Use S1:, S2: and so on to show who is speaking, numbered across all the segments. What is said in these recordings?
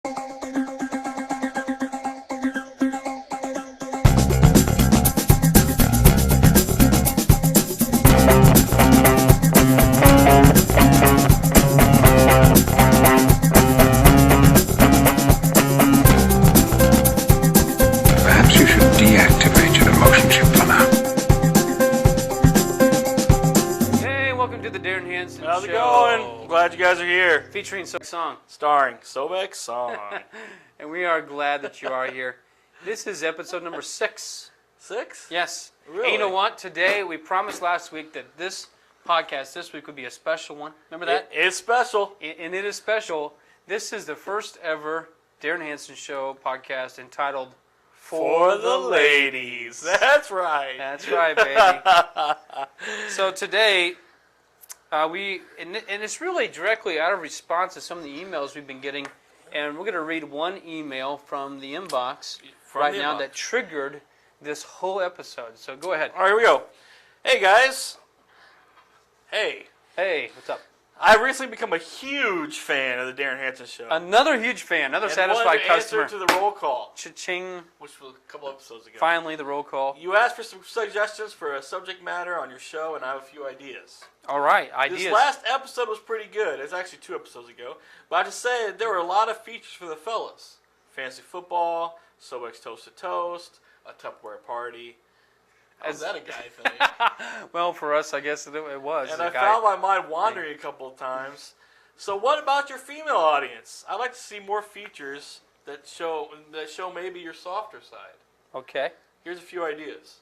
S1: How's it going? Glad you guys are here.
S2: Featuring Soebeck song.
S1: Starring Soebeck song.
S2: And we are glad that you are here. This is episode number 6.
S1: 6?
S2: Yes.
S1: Really?
S2: And you know what? Today, we promised last week that this podcast this week would be a special one. Remember that?
S1: It is special.
S2: And it is special. This is the first ever Darin Hansen Show podcast entitled
S1: For the Ladies. That's right.
S2: That's right, baby. So today... and it's really directly out of response to some of the emails we've been getting, and we're going to read one email from the inbox now that triggered this whole episode. So go ahead.
S1: All right, here we go. Hey, guys. Hey,
S2: what's up?
S1: I've recently become a huge fan of the Darin Hansen Show.
S2: Another huge fan, another satisfied customer.
S1: Answer to the roll call.
S2: Cha-ching.
S1: Which was a couple episodes ago.
S2: Finally, the roll call.
S1: You asked for some suggestions for a subject matter on your show, and I have a few ideas.
S2: All right, ideas.
S1: This last episode was pretty good. It's actually 2 episodes ago. But I have to say, there were a lot of features for the fellas. Fantasy football, Soebeck's Toast to Toast, a Tupperware party. How's that a guy thing?
S2: Well, for us, I guess it was.
S1: And I found my mind wandering a couple of times. So what about your female audience? I'd like to see more features that show maybe your softer side.
S2: Okay.
S1: Here's a few ideas.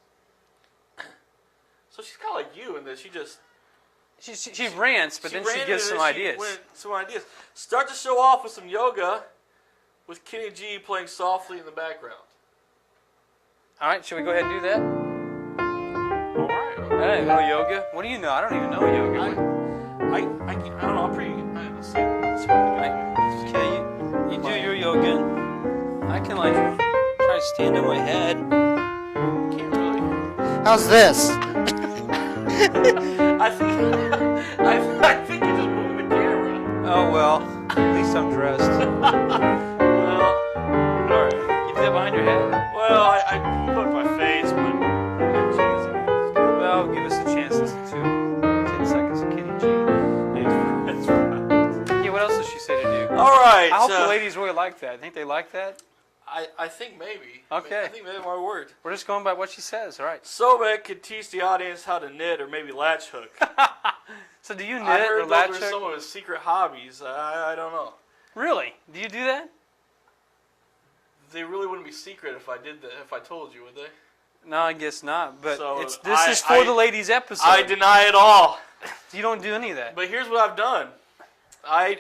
S1: So she's kind of like you in that she just...
S2: She rants, but then she gives some ideas.
S1: Start the show off with some yoga with Kenny G playing softly in the background.
S2: All right, should we go ahead and do that?
S1: All right.
S2: Hey, little yoga. What do you know? I don't even know yoga.
S1: I don't know. I'm pretty... Let's see.
S2: Okay, you do your yoga. I can try to stand on my head.
S1: Can't really.
S2: How's this?
S1: I think you're just moving the camera.
S2: Oh well, at least I'm dressed.
S1: Well, all right.
S2: You do that behind your head?
S1: Well, I put my face, but
S2: well, give us a chance to 10 seconds of Kenny G.
S1: That's right.
S2: Yeah, what else does she say to do?
S1: All right.
S2: I hope the ladies really like that. I think they like that.
S1: I think maybe.
S2: Okay.
S1: I think maybe my word.
S2: We're just going by what she says, all right?
S1: Soebeck could teach the audience how to knit or maybe latch hook.
S2: So do you knit
S1: I heard
S2: or latch
S1: those
S2: hook?
S1: are some of his secret hobbies. I don't know.
S2: Really? Do you do that?
S1: They really wouldn't be secret if I did that. If I told you, would they?
S2: No, I guess not. But
S1: So
S2: this is for the ladies episode.
S1: I deny it all.
S2: You don't do any of that.
S1: But here's what I've done. I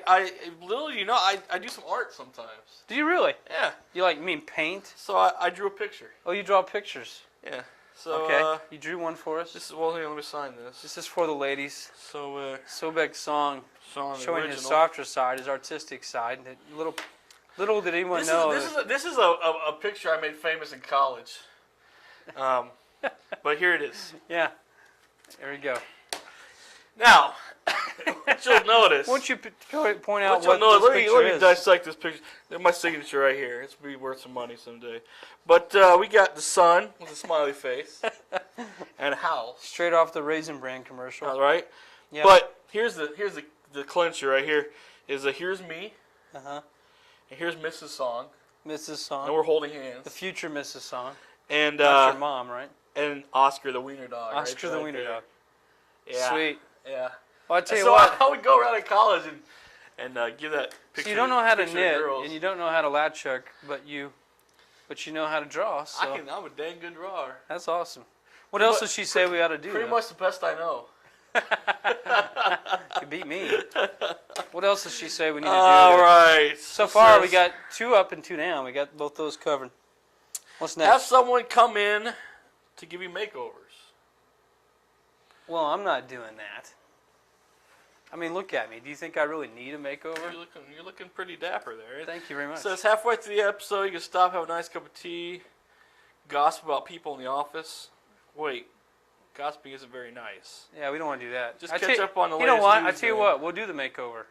S1: literally, I do some art sometimes.
S2: Do you really?
S1: Yeah.
S2: You mean paint?
S1: So I drew a picture.
S2: Oh, you draw pictures.
S1: Yeah. So
S2: okay. You drew one for us.
S1: This is here. Let me sign this.
S2: This is for the ladies.
S1: So
S2: Soebeck's song showing
S1: original.
S2: His softer side, his artistic side. Little did anyone know.
S1: This is a picture I made famous in college. But here it is.
S2: Yeah. There we go.
S1: Now, what you'll notice.
S2: Won't you point out
S1: what
S2: this picture
S1: let me
S2: is?
S1: dissect this picture. There's my signature right here. It's be worth some money someday. But we got the sun with a smiley face and a house.
S2: Straight off the Raisin Bran commercial.
S1: All right.
S2: Yeah.
S1: But here's the clincher right here. Here's me.
S2: Uh-huh.
S1: And here's Mrs. Song.
S2: Mrs. Song.
S1: And we're holding hands.
S2: The future Mrs. Song.
S1: And
S2: that's your mom, right?
S1: And Oscar the wiener dog.
S2: Oscar the wiener dog.
S1: Yeah.
S2: Sweet.
S1: Yeah.
S2: Well, I tell you what.
S1: I would go around in college and give that picture.
S2: So you don't know how to knit,
S1: girls.
S2: and you don't know how to latch hook, but you know how to draw. So
S1: I'm a dang good drawer.
S2: That's awesome. What else does she say we ought to do?
S1: Pretty much the best I know.
S2: You beat me. What else does she say we need to do?
S1: All right.
S2: So far, we got 2 up and 2 down. We got both those covered. What's next?
S1: Have someone come in to give you makeovers.
S2: Well, I'm not doing that. I mean, look at me. Do you think I really need a makeover?
S1: You're looking pretty dapper there.
S2: Thank you very much.
S1: So it's halfway through the episode. You can stop, have a nice cup of tea, gossip about people in the office. Wait, gossiping isn't very nice.
S2: Yeah, we don't want to do that.
S1: Just catch up on the latest
S2: You know what?
S1: news
S2: I tell you what. We'll do the makeover.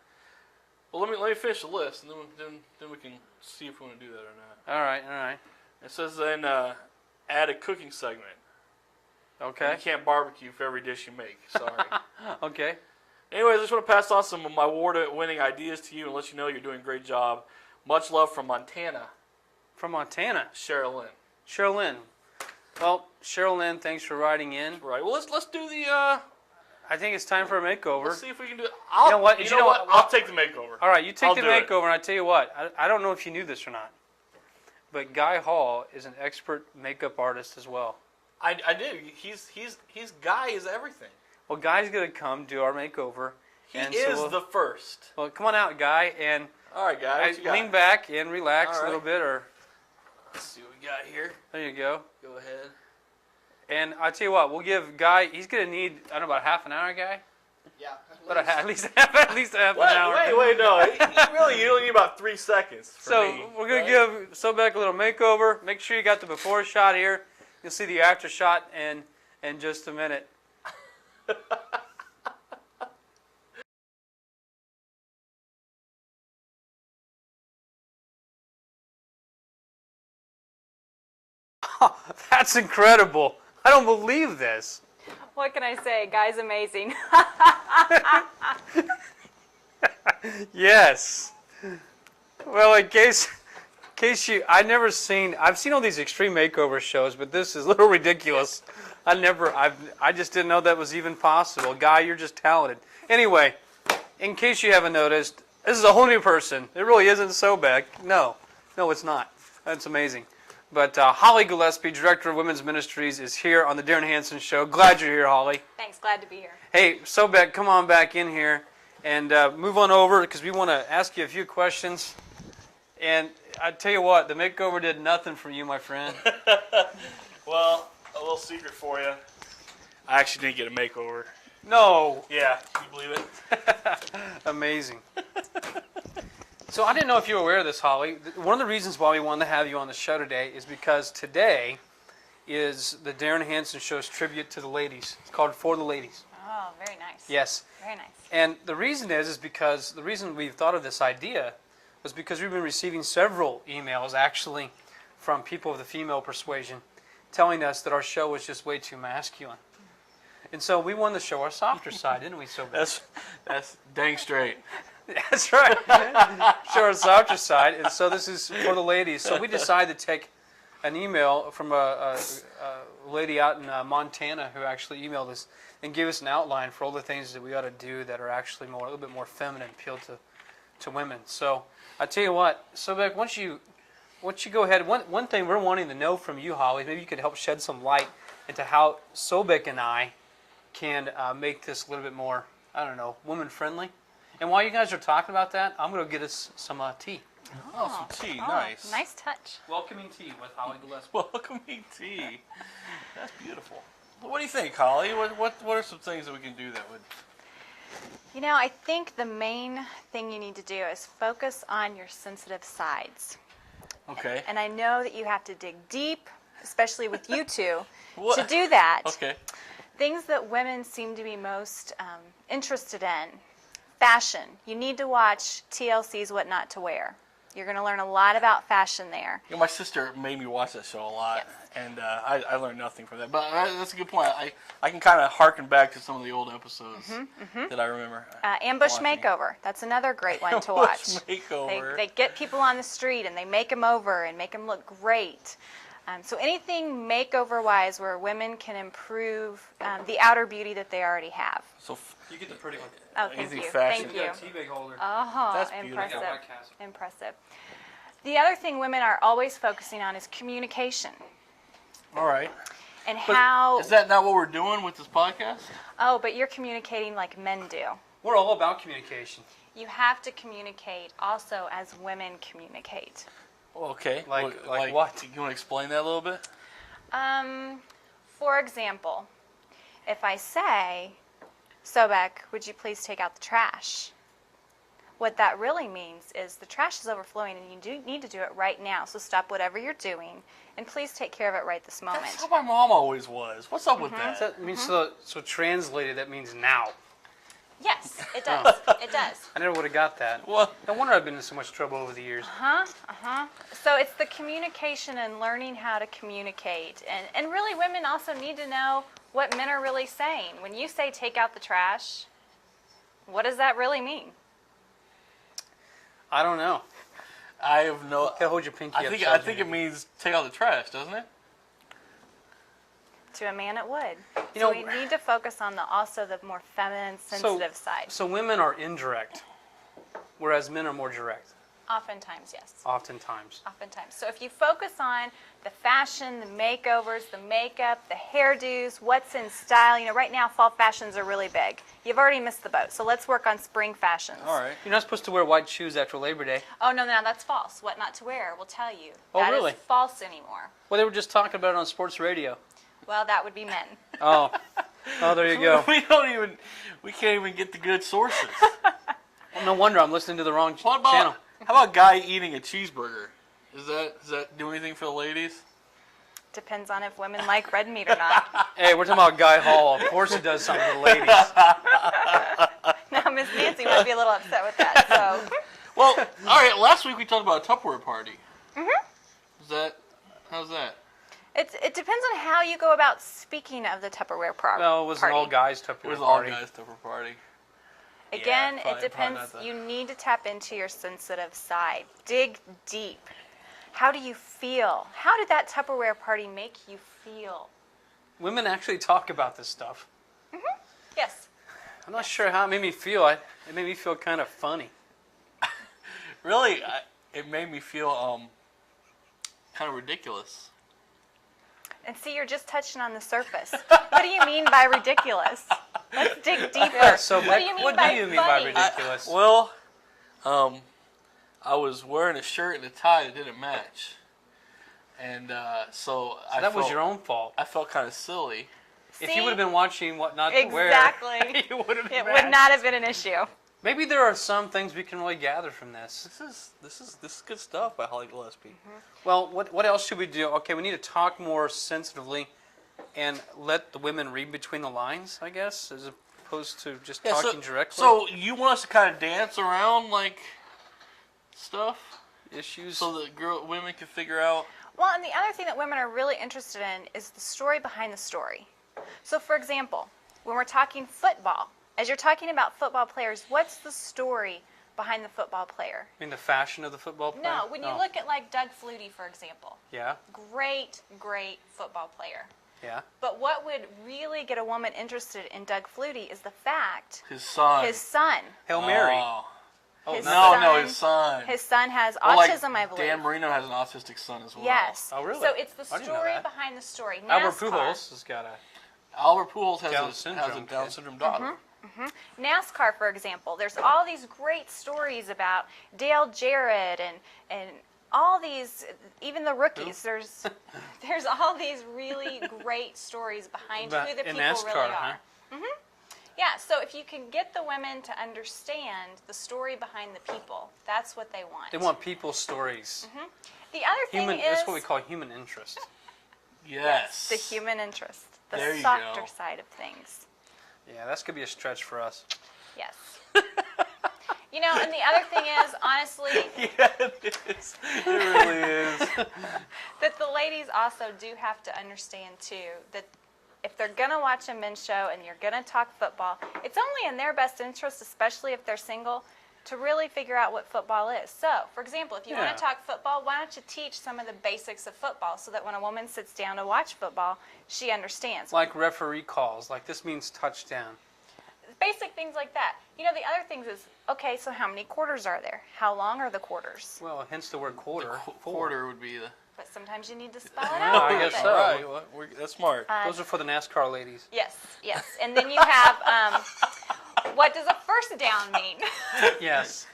S1: Well, let me finish the list, and then we can see if we want to do that or not.
S2: All right.
S1: It says then add a cooking segment.
S2: Okay.
S1: You can't barbecue for every dish you make. Sorry.
S2: Okay.
S1: Anyways, I just want to pass on some of my award-winning ideas to you and let you know you're doing a great job. Much love from Montana.
S2: From Montana.
S1: Sherilyn.
S2: Sherilyn. Well, Sherilyn, thanks for writing in.
S1: Right. Well, let's do the.
S2: I think it's time for a makeover.
S1: Let's see if we can do it.
S2: You know what?
S1: You know what? I'll take the makeover.
S2: All right, you take the
S1: I'll do it.
S2: makeover, and I tell you what. I don't know if you knew this or not, but Guy Hall is an expert makeup artist as well.
S1: I do. He's Guy is everything.
S2: Well, Guy's gonna come do our makeover.
S1: He is the first.
S2: Well, come on out, Guy, and
S1: All right, Guy. What you got?
S2: lean back and relax
S1: All
S2: a little
S1: right.
S2: bit, or
S1: Let's see what we got here.
S2: there you go.
S1: Go ahead.
S2: And I tell you what, we'll give Guy. He's gonna need about half an hour, Guy.
S3: Yeah.
S2: But at least half an hour.
S1: Wait, no. You only need about 3 seconds for
S2: So
S1: me,
S2: we're gonna give Soebeck a little makeover. Make sure you got the before shot here. You'll see the after shot in just a minute. That's incredible. I don't believe this.
S4: What can I say? Guy's amazing.
S2: Yes. Well, in case I've seen all these extreme makeover shows, but this is a little ridiculous. I just didn't know that was even possible. Guy, you're just talented. Anyway, in case you haven't noticed, this is a whole new person. It really isn't Soebeck. No, it's not. That's amazing. But Holly Gillespie, Director of Women's Ministries, is here on the Darin Hansen Show. Glad you're here, Holly.
S4: Thanks, glad to be here.
S2: Hey, Soebeck, come on back in here and move on over because we want to ask you a few questions. And I tell you what, the makeover did nothing for you, my friend.
S1: Well, a little secret for you. I actually did get a makeover.
S2: No.
S1: Yeah, can you believe it?
S2: Amazing. So I didn't know if you were aware of this, Holly. One of the reasons why we wanted to have you on the show today is because today is the Darin Hansen Show's tribute to the ladies. It's called For the Ladies.
S4: Oh, very nice.
S2: Yes.
S4: Very nice.
S2: And the reason is because the reason we've thought of this idea was because we've been receiving several emails actually from people of the female persuasion telling us that our show was just way too masculine. And so we wanted to show our softer side, didn't we, Soebeck?
S1: That's dang straight.
S2: That's right. Show our softer side. And so this is for the ladies. So we decided to take an email from a lady out in Montana who actually emailed us and gave us an outline for all the things that we ought to do that are actually a little bit more feminine, appeal to women. So I tell you what, Soebeck, once you go ahead, one thing we're wanting to know from you, Holly, maybe you could help shed some light into how Soebeck and I can make this a little bit more, woman friendly. And while you guys are talking about that, I'm going to get us some tea.
S1: Oh, some tea. Nice.
S4: Nice touch.
S2: Welcoming tea with Holly Gillespie.
S1: Welcoming tea. That's beautiful. What do you think, Holly? What are some things that we can do that would...
S4: You know, I think the main thing you need to do is focus on your sensitive sides.
S1: Okay.
S4: And I know that you have to dig deep, especially with you two,
S1: What?
S4: to do that.
S1: Okay.
S4: Things that women seem to be most interested in. Fashion. You need to watch TLC's What Not to Wear. You're going to learn a lot about fashion there.
S1: You know, my sister made me watch that show a lot,
S4: Yes.
S1: and I learned nothing from that. But that's a good point. I can kind of harken back to some of the old episodes that I remember.
S4: Ambush
S1: watching.
S4: Makeover. That's another great one to watch.
S1: Ambush Makeover.
S4: They get people on the street and they make them over and make them look great. So anything makeover-wise where women can improve the outer beauty that they already have.
S1: So
S2: You get the pretty one.
S4: Oh, thank
S1: Anything
S4: you.
S1: fashion.
S4: Thank you.
S2: Tea bag holder.
S4: Oh,
S1: That's beautiful.
S4: impressive.
S2: Yeah, White Castle.
S4: Impressive. The other thing women are always focusing on is communication
S1: all right.
S4: and
S1: But
S4: how.
S1: is that not what we're doing with this podcast?
S4: Oh, but you're communicating like men do.
S2: We're all about communication.
S4: You have to communicate also as women communicate.
S1: Okay.
S2: Like what?
S1: You want to explain that a little bit?
S4: For example, if I say, Soebeck, would you please take out the trash? What that really means is the trash is overflowing and you do need to do it right now. So stop whatever you're doing and please take care of it right this moment.
S1: That's how my mom always was. What's up with that?
S2: So that means so translated, that means now.
S4: Yes, it does. It does.
S2: I never would have got that.
S1: Well,
S2: No wonder I've been in so much trouble over the years.
S4: So it's the communication and learning how to communicate. And really, women also need to know what men are really saying. When you say take out the trash, what does that really mean?
S2: I don't know.
S1: I have no.
S2: Okay, hold your pinky up.
S1: I think it means take out the trash, doesn't it?
S4: To a man, it would.
S2: You
S4: So
S2: know-
S4: we need to focus on the more feminine, sensitive side.
S2: So women are indirect, whereas men are more direct,
S4: Oftentimes, yes.
S2: oftentimes.
S4: Oftentimes. So if you focus on the fashion, the makeovers, the makeup, the hairdos, what's in style, right now fall fashions are really big. You've already missed the boat. So let's work on spring fashions.
S1: All right.
S2: You're not supposed to wear white shoes after Labor Day.
S4: Oh, no, that's false. What not to wear, we'll tell you.
S2: Oh,
S4: That is
S2: really?
S4: false anymore.
S2: Well, they were just talking about it on sports radio.
S4: Well, that would be men.
S2: Oh, there you go.
S1: We can't even get the good sources.
S2: Well, no wonder I'm listening to the wrong
S1: What about,
S2: channel.
S1: how about a guy eating a cheeseburger? Does that do anything for the ladies?
S4: Depends on if women like red meat or not.
S2: Hey, we're talking about Guy Hall. Of course it does something to the ladies.
S4: Now, Miss Nancy might be a little upset with that. So,
S1: Well, all right. Last week we talked about a Tupperware party. How's that?
S4: it depends on how you go about speaking of the Tupperware party.
S2: Well, it was an all guys Tupperware
S1: It was
S2: party.
S1: all guys Tupperware party.
S4: Again,
S1: Yeah,
S4: it
S1: probably
S4: depends.
S1: not that.
S4: You need to tap into your sensitive side. Dig deep. How do you feel? How did that Tupperware party make you feel?
S2: Women actually talk about this stuff.
S4: Yes.
S2: I'm not sure how it made me feel. It made me feel kind of funny.
S1: Really, it made me feel kind of ridiculous.
S4: And see, you're just touching on the surface. What do you mean by ridiculous? Let's dig deeper.
S2: Yeah, so
S4: what do you mean
S2: what
S4: by
S2: do you mean by
S4: funny?
S2: ridiculous?
S1: Well, I was wearing a shirt and a tie that didn't match, and so
S2: that was your own fault.
S1: I felt kind of silly.
S2: If you would have been watching what not to wear,
S4: Exactly.
S2: you would have.
S4: It would not have been an issue.
S2: Maybe there are some things we can really gather from this.
S1: This is good stuff by Holly Gillespie.
S2: Well, what else should we do? Okay, we need to talk more sensitively and let the women read between the lines, I guess, as opposed to just talking directly.
S1: So you want us to kind of dance around like stuff,
S2: issues.
S1: so that women can figure out.
S4: Well, and the other thing that women are really interested in is the story behind the story. So, for example, when we're talking football, as you're talking about football players, what's the story behind the football player?
S2: I mean, the fashion of the football player?
S4: No, when you look at like Doug Flutie, for example.
S2: Yeah,
S4: Great football player.
S2: yeah.
S4: But what would really get a woman interested in Doug Flutie is the fact
S1: His son.
S2: Hail Mary.
S1: Oh,
S4: his
S1: no,
S4: son,
S1: his son.
S4: His son has
S1: Well, like,
S4: autism, I believe.
S1: Dan Marino has an autistic son as well.
S4: Yes.
S2: Oh, really?
S4: So it's the
S2: I didn't know
S4: story
S2: that.
S4: behind the story.
S2: Albert
S4: NASCAR.
S2: Pujols has got a...
S1: Albert Pujols has
S2: Down
S1: a
S2: syndrome
S1: Down
S2: kid.
S1: syndrome daughter.
S4: NASCAR, for example, there's all these great stories about Dale Jarrett and all these, even the rookies. There's all these really great stories behind
S2: But
S4: who the
S2: in
S4: people
S2: NASCAR,
S4: really
S2: huh?
S4: are. Yeah, so if you can get the women to understand the story behind the people, that's what they want.
S2: They want people's stories.
S4: The other thing is
S2: That's what we call human interest.
S1: Yes.
S4: the human interest, the
S1: There you
S4: softer
S1: go.
S4: side of things.
S2: Yeah, that's going to be a stretch for us.
S4: Yes. And the other thing is, honestly,
S1: Yeah, it is. It really is.
S4: that the ladies also do have to understand too that if they're going to watch a men's show and you're going to talk football, it's only in their best interest, especially if they're single, to really figure out what football is. So, for example, if you want
S2: Yeah.
S4: to talk football, why don't you teach some of the basics of football so that when a woman sits down to watch football, she understands.
S2: Like referee calls, like this means touchdown.
S4: Basic things like that. The other things is, okay, so how many quarters are there? How long are the quarters?
S2: Well, hence the word quarter.
S1: Quarter would be the.
S4: But sometimes you need to spell it
S2: Oh,
S4: out.
S2: I
S4: a little
S2: guess
S4: bit.
S2: so.
S1: Right. Well, that's smart.
S2: Those are for the NASCAR ladies.
S4: Yes. And then you have, what does a first down mean?
S2: Yes.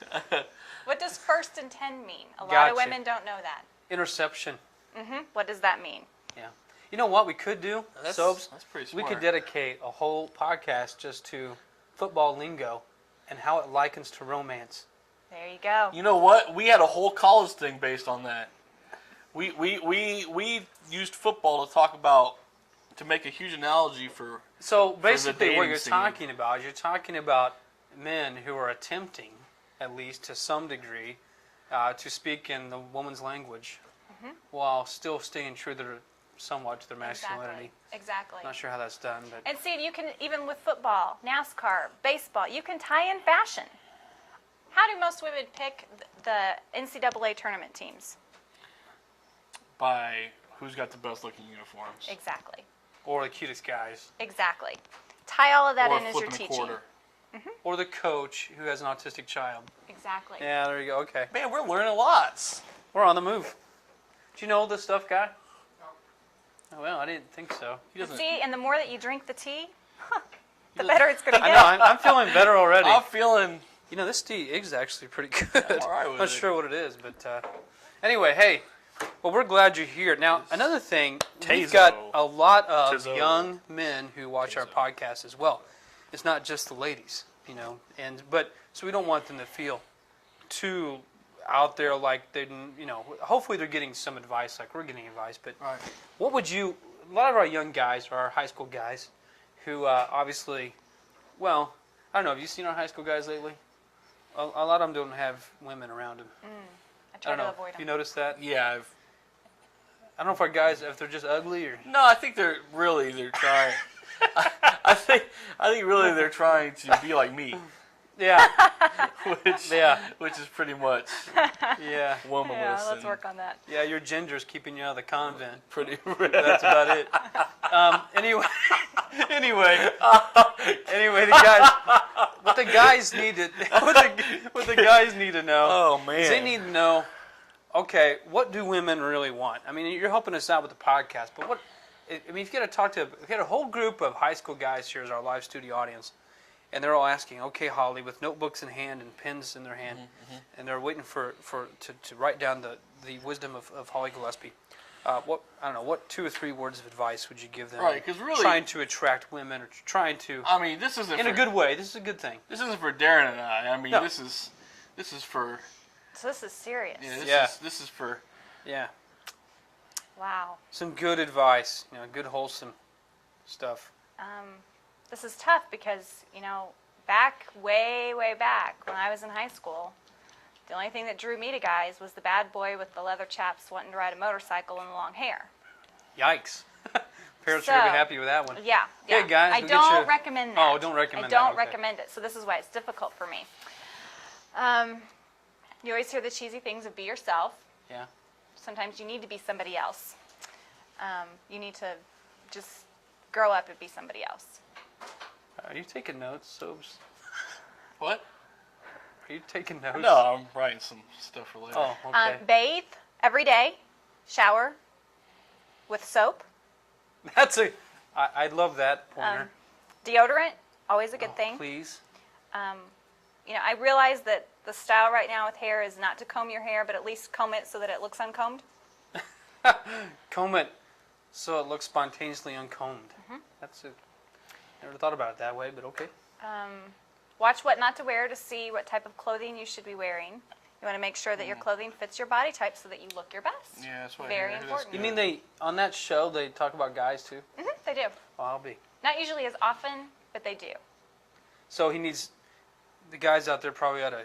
S4: What does 1st and 10 mean? A lot
S2: Gotcha.
S4: of women don't know that.
S2: Interception.
S4: What does that mean?
S2: Yeah. You know what we could do, Soaps?
S1: That's pretty
S2: We
S1: smart.
S2: could dedicate a whole podcast just to football lingo and how it likens to romance.
S4: There you go.
S1: You know what? We had a whole college thing based on that. We used football to talk about, to make a huge analogy for.
S2: So basically, what
S1: dating
S2: you're
S1: scene.
S2: talking about is you're talking about men who are attempting, at least to some degree, to speak in the woman's language while still staying true to somewhat to their masculinity.
S4: Exactly.
S2: Not sure how that's done, but
S4: And see, you can, even with football, NASCAR, baseball, you can tie in fashion. How do most women pick the NCAA tournament teams?
S1: By who's got the best looking uniforms.
S4: Exactly.
S2: or the cutest guys,
S4: Exactly. Tie all of that
S1: Or
S4: in as you're
S1: flipping a
S4: teaching.
S1: quarter.
S2: or the coach who has an autistic child.
S4: Exactly.
S2: Yeah, there you go. Okay,
S1: Man, we're learning lots.
S2: we're on the move. Do you know this stuff, guy? Oh, well, I didn't think so.
S1: He doesn't.
S4: See, and the more that you drink the tea, the
S1: doesn't-
S4: better it's going to
S2: I
S4: get.
S2: know. I'm feeling better already.
S1: I'm feeling.
S2: You know, this tea is actually pretty good.
S1: I'm all right with
S2: Not
S1: it.
S2: sure what it is, but anyway, hey. Well, we're glad you're here. Now, another thing, we've
S1: Tazo.
S2: got a lot of
S1: Tazo.
S2: young men who watch our
S1: Tazo.
S2: podcast as well. It's not just the ladies, you know, but so we don't want them to feel too out there like they, you know. Hopefully, they're getting some advice, like we're getting advice. But
S1: Right.
S2: what would you? A lot of our young guys, or our high school guys, who obviously, well, I don't know. Have you seen our high school guys lately? A lot of them don't have women around them.
S4: I
S2: I
S4: try
S2: don't
S4: to
S2: know.
S4: avoid
S2: Have you
S4: them.
S2: noticed that?
S1: Yeah.
S2: I don't know if our guys, if they're just ugly or.
S1: No, I think they're trying. I think really they're trying to be like me,
S2: Yeah,
S1: which is pretty much
S2: yeah,
S1: womanless.
S4: Yeah, let's
S1: and
S4: work on that.
S2: yeah. Your ginger's keeping you out of the convent.
S1: Pretty.
S2: That's about it. Anyway, anyway, the guys. What the guys need to what the guys need to know.
S1: Oh
S2: is
S1: man.
S2: they need to know. Okay, what do women really want? I mean, you're helping us out with the podcast, but what? I mean, if you got to talk to, if you got a whole group of high school guys here as our live studio audience, and they're all asking, okay, Holly, with notebooks in hand and pens in their hand, and they're waiting to write down the wisdom of Holly Gillespie. What I don't know, what 2 or 3 words of advice would you give them?
S1: Right, 'cause really-
S2: trying to attract women or trying to
S1: I mean, this isn't
S2: in a
S1: for,
S2: good way. This is a good thing.
S1: This isn't for Darin and I. I mean,
S2: No.
S1: this is for
S4: So this is serious.
S1: This is for
S2: Yeah,
S4: Wow.
S2: some good advice. You know, good wholesome stuff.
S4: This is tough because, you know, way back when I was in high school, the only thing that drew me to guys was the bad boy with the leather chaps wanting to ride a motorcycle and the long hair.
S2: Yikes. Parents are gonna be
S4: So,
S2: happy with that one.
S4: Yeah.
S2: Hey,
S4: yeah.
S2: guys,
S4: I
S2: we'll get
S4: don't
S2: you-
S4: recommend that.
S2: Oh, don't recommend
S4: I
S2: that,
S4: don't
S2: okay.
S4: recommend it. So this is why it's difficult for me. You always hear the cheesy things of be yourself.
S2: Yeah.
S4: Sometimes you need to be somebody else. You need to just grow up and be somebody else.
S2: Are you taking notes, Soaps?
S1: what?
S2: Are you taking notes?
S1: No, I'm writing some stuff for later.
S2: Oh, okay.
S4: Bathe every day. Shower with soap.
S2: I love that pointer.
S4: Deodorant, always a good thing.
S2: Please.
S4: You know, I realize that the style right now with hair is not to comb your hair, but at least comb it so that it looks uncombed.
S2: Comb it so it looks spontaneously uncombed. Never thought about it that way, but okay.
S4: Watch what not to wear to see what type of clothing you should be wearing. You want to make sure that your clothing fits your body type so that you look your best.
S1: Yeah, that's what
S4: Very
S1: I hear.
S4: important.
S2: You mean on that show they talk about guys too?
S4: They do.
S2: Oh, I'll be.
S4: Not usually as often, but they do.
S2: So the guys out there probably ought to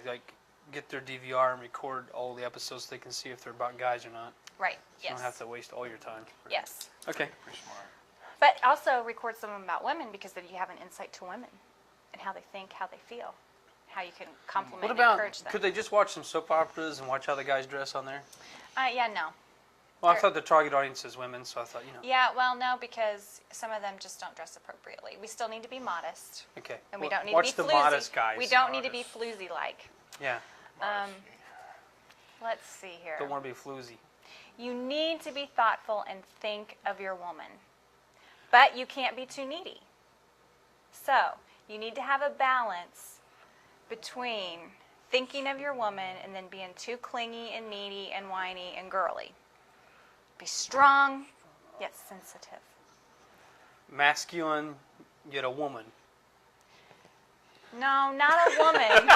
S2: get their DVR and record all the episodes so they can see if they're about guys or not.
S4: Right.
S2: So you
S4: Yes.
S2: don't have to waste all your time.
S4: Yes.
S2: Okay.
S1: Pretty smart.
S4: But also record some of them about women because then you have an insight to women and how they think, how they feel, how you can compliment
S2: What
S4: and
S2: about,
S4: encourage them.
S2: could they just watch some soap operas and watch how the guys dress on there?
S4: Yeah, no.
S2: Well, I
S4: Sure.
S2: thought the target audience is women, so I thought,
S4: Yeah, well, no, because some of them just don't dress appropriately. We still need to be modest,
S2: Okay.
S4: and we
S2: Well,
S4: don't need
S2: watch
S4: to be
S2: the
S4: floozy.
S2: modest guys.
S4: We don't need to be floozy-like.
S2: Yeah.
S4: Let's see here.
S2: Don't want to be floozy.
S4: You need to be thoughtful and think of your woman, but you can't be too needy. So you need to have a balance between thinking of your woman and then being too clingy and needy and whiny and girly. Be strong, yet sensitive.
S2: Masculine, yet a woman.
S4: No, not a woman.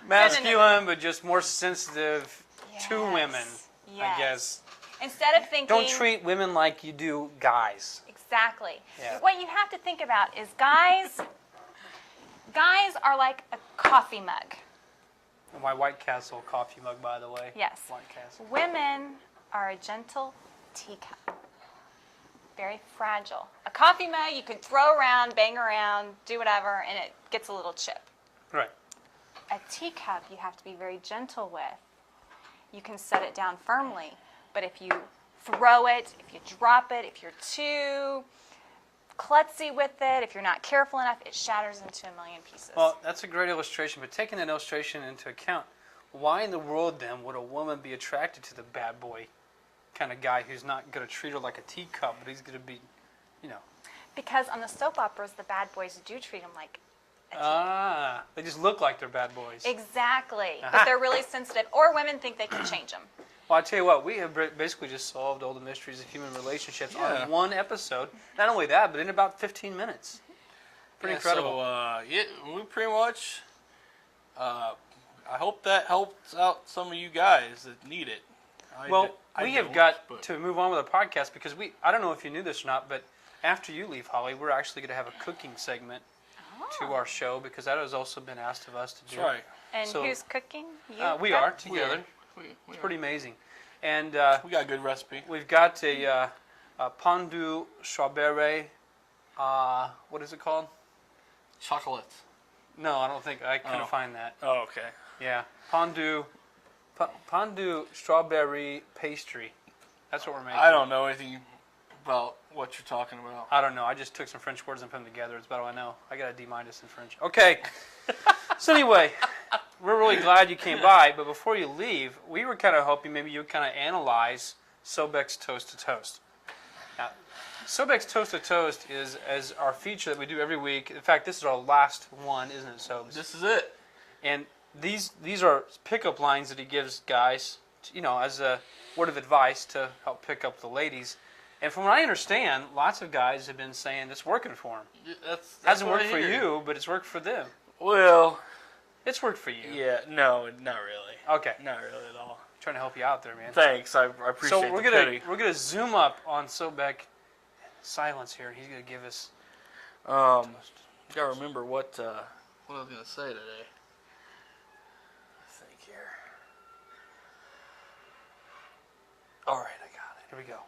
S2: Masculine, but just more sensitive to
S4: Yes.
S2: women,
S4: Yes.
S2: I guess.
S4: Instead of thinking...
S2: Don't treat women like you do guys.
S4: Exactly.
S2: Yeah.
S4: What you have to think about is guys, Guys are like a coffee mug.
S2: My White Castle coffee mug, by the way.
S4: Yes.
S2: White Castle.
S4: Women are a gentle teacup. Very fragile. A coffee mug you can throw around, bang around, do whatever, and it gets a little chip.
S2: Right.
S4: A teacup you have to be very gentle with. You can set it down firmly, but if you throw it, if you drop it, if you're too klutzy with it, if you're not careful enough, it shatters into a million pieces.
S2: Well, that's a great illustration, but taking that illustration into account, why in the world then would a woman be attracted to the bad boy kind of guy who's not going to treat her like a teacup, but he's going to be,
S4: Because on the soap operas, the bad boys do treat them like a teacup.
S2: they just look like they're bad boys.
S4: Exactly.
S2: Aha.
S4: But they're really sensitive, or women think they can change them.
S2: Well, I tell you what, we have basically just solved all the mysteries of human relationships on one episode. Not only that, but in about 15 minutes. Pretty incredible.
S1: So, we pretty much. I hope that helps out some of you guys that need it.
S2: We have got to move on with the podcast because I don't know if you knew this or not, but after you leave, Holly, we're actually going to have a cooking segment to our show because that has also been asked of us to do.
S1: That's right.
S4: And
S2: So,
S4: who's cooking? You?
S2: We are together. It's pretty amazing. And
S1: we got a good recipe.
S2: we've got a pondu strawberry. What is it called?
S1: Chocolate.
S2: No, I don't think I couldn't find that.
S1: Oh, okay.
S2: Yeah, pondu strawberry pastry. That's what we're making.
S1: I don't know anything about what you're talking about.
S2: I don't know. I just took some French words and put them together. It's about all I know. I got a D- in French. Okay. So anyway, we're really glad you came by. But before you leave, we were kind of hoping maybe you would kind of analyze Soebeck's Toast to Toast. Now, Soebeck's Toast to Toast is as our feature that we do every week. In fact, this is our last one, isn't it, Soebs?
S1: This is it.
S2: And these are pickup lines that he gives guys, as a word of advice to help pick up the ladies. And from what I understand, lots of guys have been saying it's working for them.
S1: That's
S2: Hasn't
S1: what
S2: worked
S1: I
S2: for
S1: hear.
S2: you, but it's worked for them.
S1: Well,
S2: It's worked for you.
S1: yeah, no, not really.
S2: Okay.
S1: Not really at all.
S2: Trying to help you out there, man.
S1: Thanks, I appreciate
S2: So we're
S1: the pity.
S2: gonna zoom up on Soebeck. Silence here. He's gonna give us.
S1: Gotta remember what I was gonna say today. Let's think here. All right, I got it.
S2: Here we go.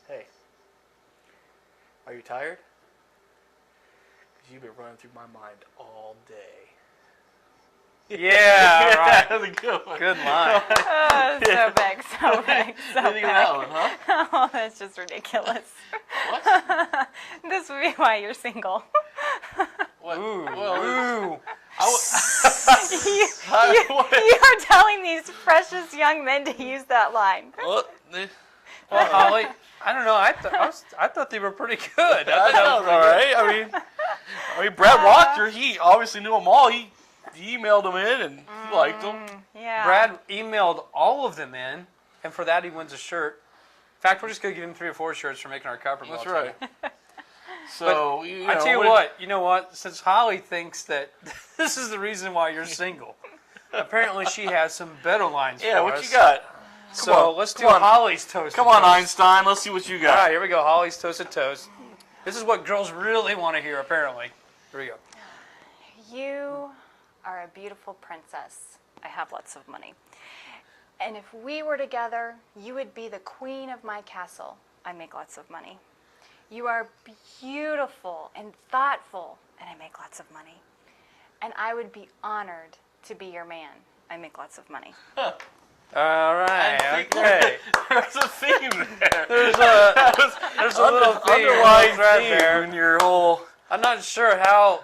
S1: Hey, are you tired? Because you've been running through my mind all day.
S2: Yeah. Right.
S1: That's a good one.
S2: Good line.
S4: Oh, so big, so big, so
S1: Didn't
S4: big.
S1: think of that one, huh?
S4: Oh, that's just ridiculous.
S1: What?
S4: This would be why you're single.
S1: What?
S2: Ooh.
S1: Well,
S2: Ooh.
S4: You are telling these precious young men to use that line.
S1: well,
S2: Well, Holly, I don't know. I thought they were pretty good.
S1: I know, all right. I mean, Brad Walker. He obviously knew them all. He emailed them in, and he liked them.
S4: Yeah.
S2: Brad emailed all of them in, and for that he wins a shirt. In fact, we're just gonna give him 3 or 4 shirts for making our copper.
S1: That's
S2: ball
S1: right.
S2: today.
S1: So
S2: I tell you what. You know what? Since Holly thinks that this is the reason why you're single, apparently she has some better lines
S1: Yeah,
S2: for
S1: what
S2: us.
S1: you got?
S2: So let's do Holly's toast.
S1: Come
S2: to
S1: on,
S2: toast.
S1: Einstein. Let's see what you
S2: All
S1: got.
S2: right, here we go. Holly's toasted toast. This is what girls really want to hear, apparently. Here we go.
S4: You are a beautiful princess. I have lots of money. And if we were together, you would be the queen of my castle. I make lots of money. You are beautiful and thoughtful, and I make lots of money. And I would be honored to be your man. I make lots of money.
S1: Huh.
S2: All right. Okay.
S1: There's a theme there.
S2: There's a little theme,
S1: underlying
S2: thread
S1: theme
S2: there.
S1: in your whole.
S2: I'm not sure how.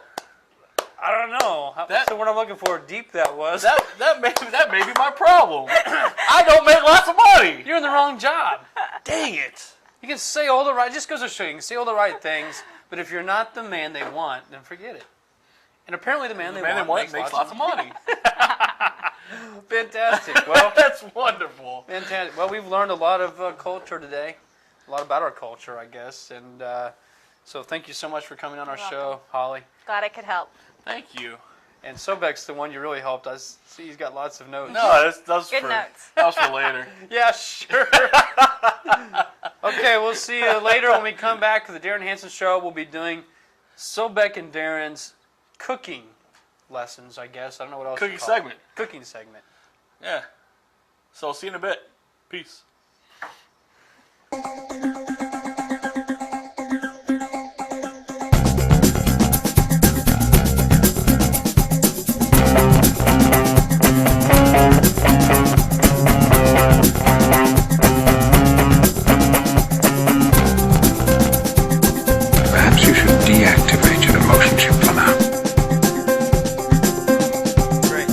S2: I don't know.
S1: That-
S2: So what I'm looking for, deep that was.
S1: That may be my problem. I don't make lots of money.
S2: You're in the wrong job.
S1: Dang it.
S2: You can say all the right. Just goes to show you can say all the right things, but if you're not the man they want, then forget it. And apparently, the man they want
S1: makes lots of money.
S2: Fantastic. Well,
S1: That's wonderful.
S2: fantastic. Well, we've learned a lot of culture today, a lot about our culture, I guess. And so, thank you so much for coming on our
S4: You're
S2: show,
S4: welcome.
S2: Holly.
S4: Glad I could help.
S1: Thank you.
S2: And Soebeck's the one you really helped us. See, he's got lots of notes.
S1: No, that's
S4: Good
S1: for
S4: notes.
S1: that was for later.
S2: Yeah, sure. Okay, we'll see you later when we come back to the Darin Hansen Show. We'll be doing Soebeck and Darin's cooking lessons, I guess. I don't know what else
S1: Cooking segment.
S2: Cooking segment.
S1: Yeah. So I'll see you in a bit. Peace.
S3: Perhaps you should deactivate your emotion chip for now.
S2: Great.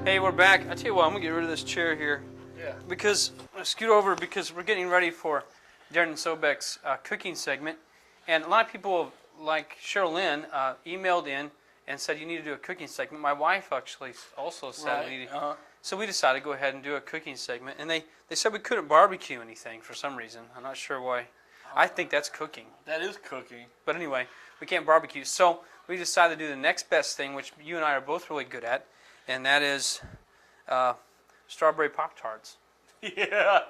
S2: Hey, we're back. I tell you what, I'm going to get rid of this chair here.
S1: Yeah.
S2: Because, scoot over because we're getting ready for Darin Soebeck's cooking segment. And a lot of people, like Cheryl Lynn, emailed in and said you need to do a cooking segment. My wife actually also said we needed. So we decided to go ahead and do a cooking segment. And they said we couldn't barbecue anything for some reason. I'm not sure why. I think that's cooking.
S1: That is cooking.
S2: But anyway, we can't barbecue. So we decided to do the next best thing, which you and I are both really good at, and that is strawberry Pop Tarts.
S1: Yeah,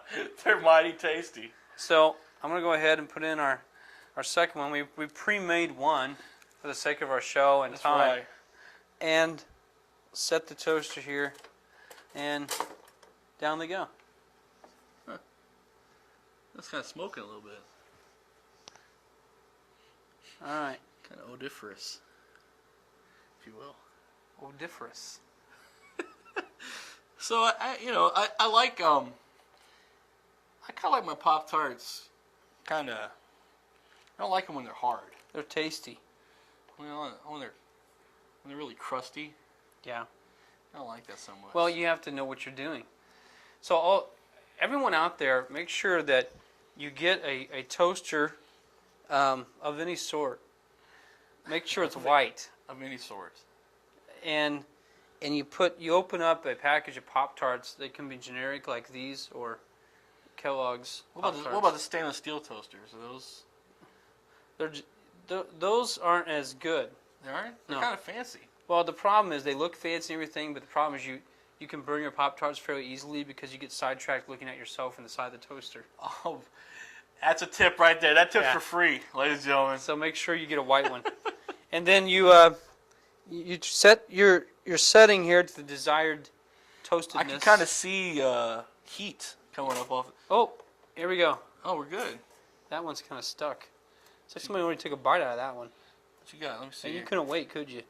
S1: they're mighty tasty.
S2: So I'm going to go ahead and put in our second one. We pre-made one for the sake of our show and
S1: That's
S2: time.
S1: right.
S2: And set the toaster here, and down they go.
S1: That's kind of smoking a little bit.
S2: All right.
S1: Kind of odoriferous, if you will.
S2: Odoriferous.
S1: So I like I kind of like my Pop Tarts. I don't like them when they're hard.
S2: They're tasty.
S1: When they're really crusty.
S2: Yeah.
S1: I don't like that so much.
S2: Well, you have to know what you're doing. So everyone out there, make sure that you get a toaster of any sort. Make sure it's white.
S1: Of any sort.
S2: And you open up a package of Pop Tarts. They can be generic like these or Kellogg's.
S1: What about the stainless steel toasters? Are those?
S2: Those aren't as good.
S1: They aren't? They're
S2: No.
S1: kind of fancy.
S2: Well, the problem is they look fancy and everything, but the problem is you can burn your Pop Tarts fairly easily because you get sidetracked looking at yourself in the side of the toaster.
S1: Oh, that's a tip right there. That tip's
S2: Yeah.
S1: for free, ladies and gentlemen.
S2: So make sure you get a white one. And then you set your setting here to the desired toastedness.
S1: I can kind of see heat coming up off it.
S2: Oh, here we go.
S1: Oh, we're good.
S2: That one's kind of stuck. It's like somebody already took a bite out of that one.
S1: What you got? Let me see.
S2: And you
S1: here.
S2: couldn't wait, could you?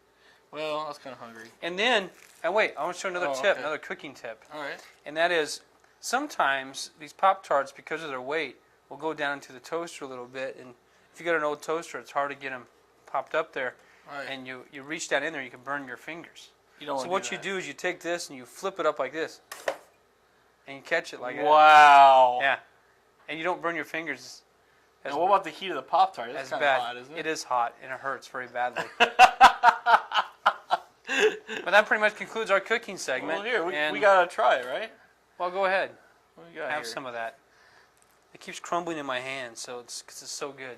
S1: Well, I was kind of hungry.
S2: And then, wait, I want to show another tip,
S1: okay.
S2: another cooking tip.
S1: All right.
S2: And that is, sometimes these Pop Tarts, because of their weight, will go down into the toaster a little bit. And if you got an old toaster, it's hard to get them popped up there.
S1: All right.
S2: And you reach down in there, you can burn your fingers.
S1: You don't
S2: So
S1: want
S2: what
S1: to
S2: you do is you take this and you flip it up like this. And you catch it like that.
S1: Wow.
S2: Yeah. And you don't burn your fingers as,
S1: Now, what about the heat of the Pop Tart? That's
S2: as
S1: kind of
S2: bad.
S1: hot, isn't it?
S2: It is hot, and it hurts very badly. But that pretty much concludes our cooking segment.
S1: Well, here,
S2: and,
S1: we got to try it, right?
S2: well, go ahead.
S1: What do we got
S2: Have
S1: here?
S2: some of that. It keeps crumbling in my hand, so it's so good.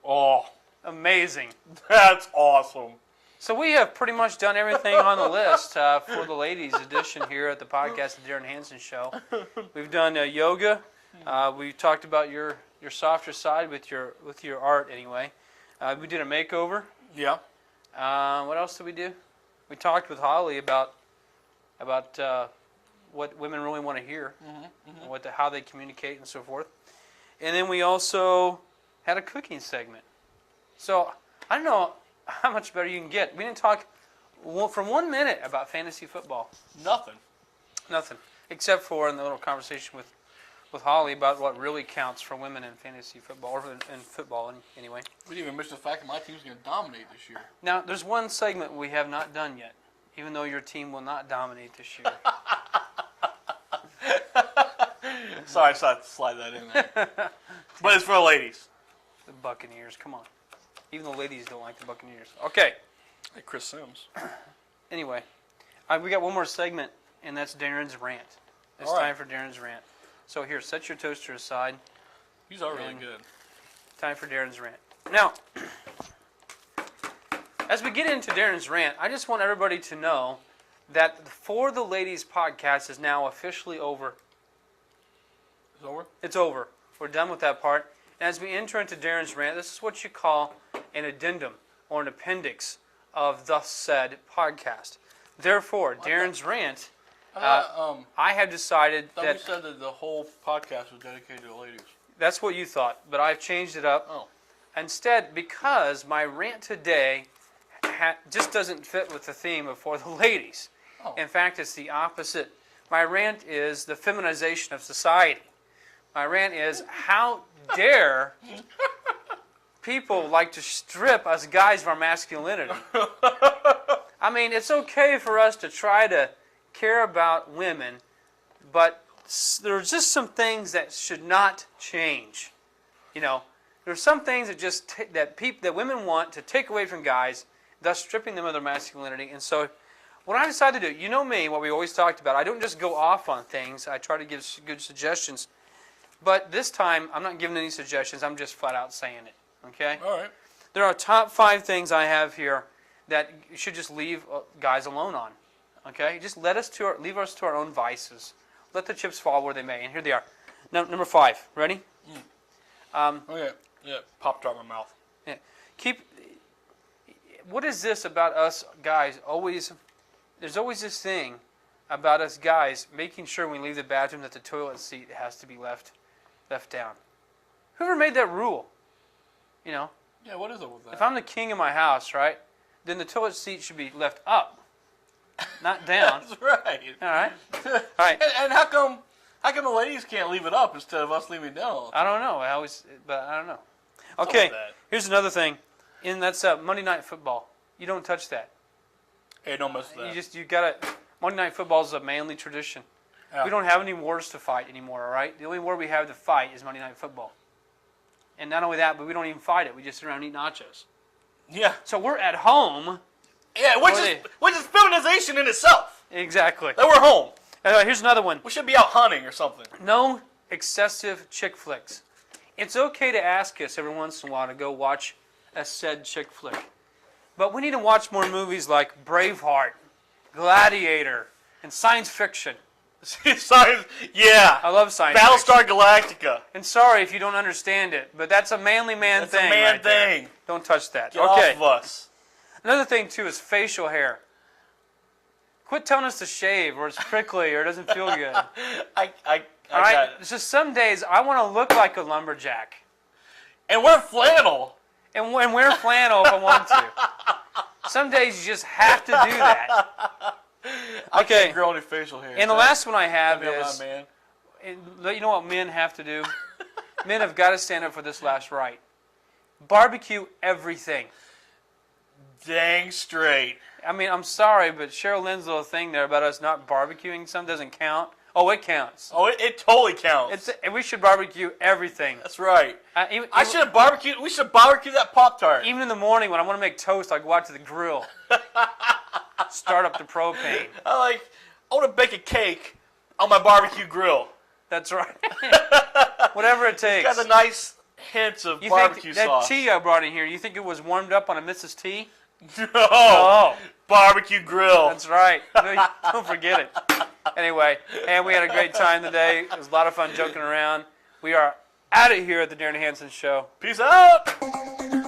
S1: Oh,
S2: Amazing.
S1: that's awesome.
S2: So we have pretty much done everything on the list for the ladies edition here at the podcast, the Darin Hansen Show. We've done yoga. We talked about your softer side with your art anyway. We did a makeover.
S1: Yeah.
S2: What else did we do? We talked with Holly about what women really want to hear, and how they communicate and so forth. And then we also had a cooking segment. So I don't know how much better you can get. We didn't talk from 1 minute about fantasy football.
S1: Nothing.
S2: Nothing. Except for in the little conversation with Holly about what really counts for women in fantasy football, or in football anyway.
S1: We didn't even mention the fact that my team's going to dominate this year.
S2: Now, there's one segment we have not done yet, even though your team will not dominate this year.
S1: Sorry, I just had to slide that in there. But it's for the ladies.
S2: The Buccaneers, come on. Even the ladies don't like the Buccaneers. Okay.
S1: Hey, Chris Sims.
S2: Anyway, we got one more segment, and that's Darin's Rant. It's
S1: All right.
S2: time for Darin's Rant. So here, set your toaster aside.
S1: These are really
S2: And-
S1: good.
S2: Time for Darin's Rant. Now, as we get into Darin's Rant, I just want everybody to know that the For the Ladies podcast is now officially over.
S1: It's over?
S2: It's over. We're done with that part. And as we enter into Darin's rant, this is what you call an addendum or an appendix of Thus Said podcast. Therefore, Darin's rant, I have decided
S1: I thought
S2: that
S1: you said that the whole podcast was dedicated to the ladies.
S2: that's what you thought, but I've changed it up.
S1: Oh.
S2: Instead, because my rant today just doesn't fit with the theme of For the Ladies.
S1: Oh.
S2: In fact, it's the opposite. My rant is the feminization of society. My rant is, how dare people like to strip us guys of our masculinity? I mean, it's okay for us to try to care about women, but there's just some things that should not change. You know, there's some things that just that women want to take away from guys, thus stripping them of their masculinity. And so, what I decided to do, you know me, what we always talked about, I don't just go off on things. I try to give good suggestions. But this time, I'm not giving any suggestions. I'm just flat out saying it. Okay?
S1: All right.
S2: There are top 5 things I have here that you should just leave guys alone on. Okay? Just leave us to our own vices. Let the chips fall where they may. And here they are. Number 5. Ready?
S1: Okay. Yeah. Pop Tart in my mouth.
S2: Yeah. What is this about us guys? There's always this thing about us guys making sure when we leave the bathroom that the toilet seat has to be left down. Whoever made that rule? You know,
S1: Yeah, what is it with that?
S2: if I'm the king of my house, right, then the toilet seat should be left up, not down.
S1: That's right.
S2: All right. All right.
S1: And how come the ladies can't leave it up instead of us leaving it down?
S2: I don't know. But I don't know. Okay.
S1: that.
S2: Here's another thing, and that's Monday Night Football. You don't touch that.
S1: Hey, don't mess with that.
S2: You gotta. Monday Night Football is a manly tradition.
S1: Yeah.
S2: We don't have any wars to fight anymore, all right? The only war we have to fight is Monday Night Football. And not only that, but we don't even fight it. We just sit around and eat nachos.
S1: Yeah.
S2: So we're at home.
S1: Yeah, which is feminization in itself.
S2: Exactly.
S1: That we're home.
S2: Here's another one.
S1: We should be out hunting or something.
S2: No excessive chick flicks. It's okay to ask us every once in a while to go watch a said chick flick. But we need to watch more movies like Braveheart, Gladiator, and science fiction.
S1: Science, yeah.
S2: I love science fiction.
S1: Battlestar Galactica.
S2: And sorry if you don't understand it, but that's a manly man
S1: That's
S2: thing.
S1: a man
S2: right there.
S1: thing.
S2: Don't touch that.
S1: Get
S2: okay.
S1: off of us.
S2: Another thing too is facial hair. Quit telling us to shave or it's prickly or it doesn't feel good.
S1: I
S2: All
S1: got
S2: right.
S1: it.
S2: It's just some days I want to look like a lumberjack
S1: And we're flannel.
S2: and wear flannel if I want to. Some days you just have to do that.
S1: I
S2: Okay.
S1: can't grow any facial hair.
S2: And the last one I have
S1: I'm not
S2: is,
S1: a man.
S2: you know what men have to do? Men have got to stand up for this last right. Barbecue everything.
S1: Dang straight.
S2: I mean, I'm sorry, but Cheryl Lynn's little thing there about us not barbecuing some doesn't count. Oh, it counts.
S1: Oh, it totally counts.
S2: We should barbecue everything.
S1: That's right.
S2: Even,
S1: I should have barbecued. We should barbecue that Pop Tart.
S2: even in the morning when I want to make toast, I go out to the grill, start up the propane.
S1: I want to bake a cake on my barbecue grill.
S2: That's right. Whatever it takes.
S1: Got the nice hints of
S2: You
S1: barbecue
S2: think that
S1: sauce.
S2: tea I brought in here? You think it was warmed up on a Mrs. T?
S1: No.
S2: Oh.
S1: Barbecue grill.
S2: That's right. No, don't forget it. Anyway, and we had a great time today. It was a lot of fun joking around. We are out of here at the Darin Hansen Show.
S1: Peace out.